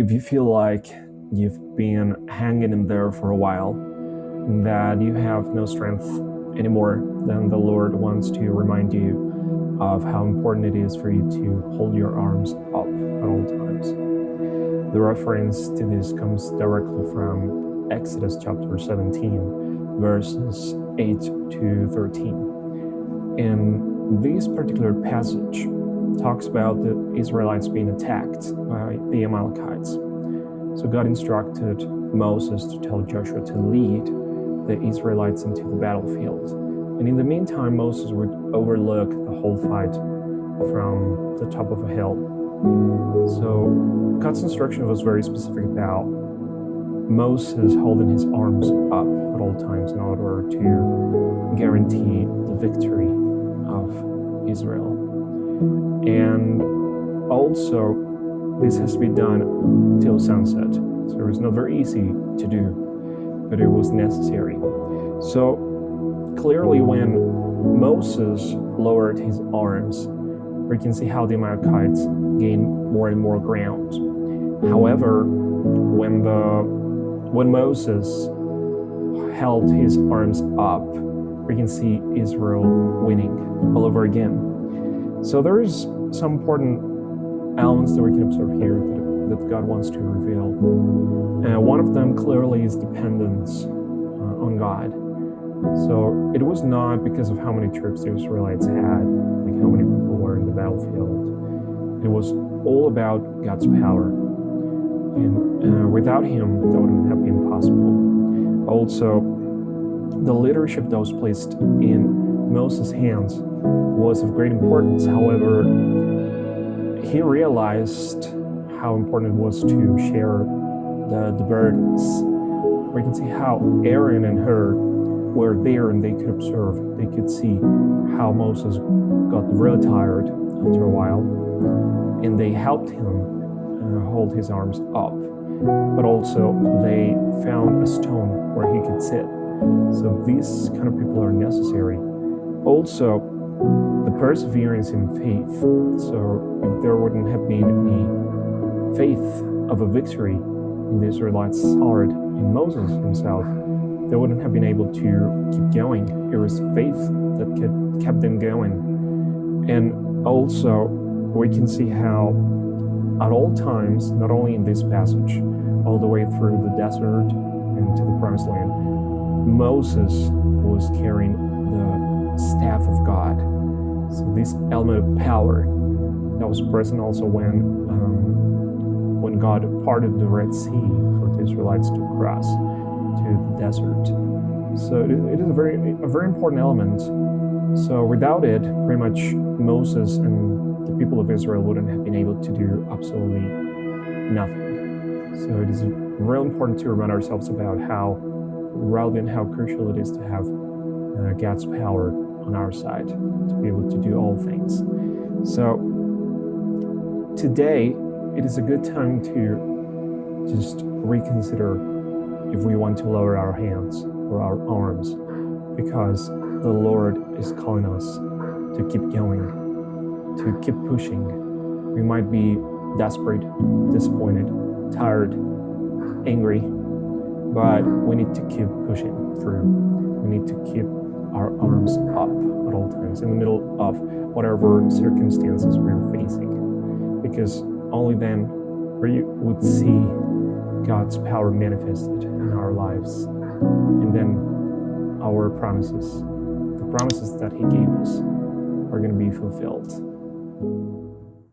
if you feel like you've been hanging in there for a while, and that you have no strength anymore, then the Lord wants to remind you of how important it is for you to hold your arms up at all times. The reference to this comes directly from Exodus chapter 17, verses 8 to 13. And this particular passage talks about the Israelites being attacked by the Amalekites. So God instructed Moses to tell Joshua to lead the Israelites into the battlefield. And in the meantime, Moses would overlook the whole fight from the top of a hill. So God's instruction was very specific about Moses holding his arms up at all times in order to guarantee the victory of Israel. And also, this has to be done till sunset. So it was not very easy to do, but it was necessary. So clearly when Moses lowered his arms, we can see how the Amalekites gained more and more ground. However, when Moses held his arms up, we can see Israel winning all over again. So there's some important elements that we can observe here that God wants to reveal. One of them clearly is dependence on God. So it was not because of how many troops the Israelites had, like how many people were in the battlefield. It was all about God's power. And without him, that wouldn't have been possible. Also, the leadership that was placed in Moses' hands was of great importance. However, he realized how important it was to share the burdens. We can see how Aaron and Hur were there and they could observe. They could see how Moses got really tired after a while, and they helped him hold his arms up. But also they found a stone where he could sit. So these kind of people are necessary. Also, the perseverance in faith. So if there wouldn't have been any faith of a victory in the Israelites' heart, in Moses himself, they wouldn't have been able to keep going. It was faith that kept them going. And also, we can see how at all times, not only in this passage, all the way through the desert and to the promised land, Moses was carrying the staff of God. So this element of power that was present also when God parted the Red Sea for the Israelites to cross to the desert. So it is a very important element. So without it, pretty much Moses and the people of Israel wouldn't have been able to do absolutely nothing. So it is really important to remind ourselves about how relevant, how crucial it is to have God's power on our side to be able to do all things. So today, it is a good time to just reconsider if we want to lower our hands or our arms, because the Lord is calling us to keep going, to keep pushing. We might be desperate, disappointed, tired, angry, but we need to keep pushing through. We need to keep our arms up at all times in the middle of whatever circumstances we're facing, because only then we would see God's power manifested in our lives, and then our promises, the promises that he gave us, are going to be fulfilled.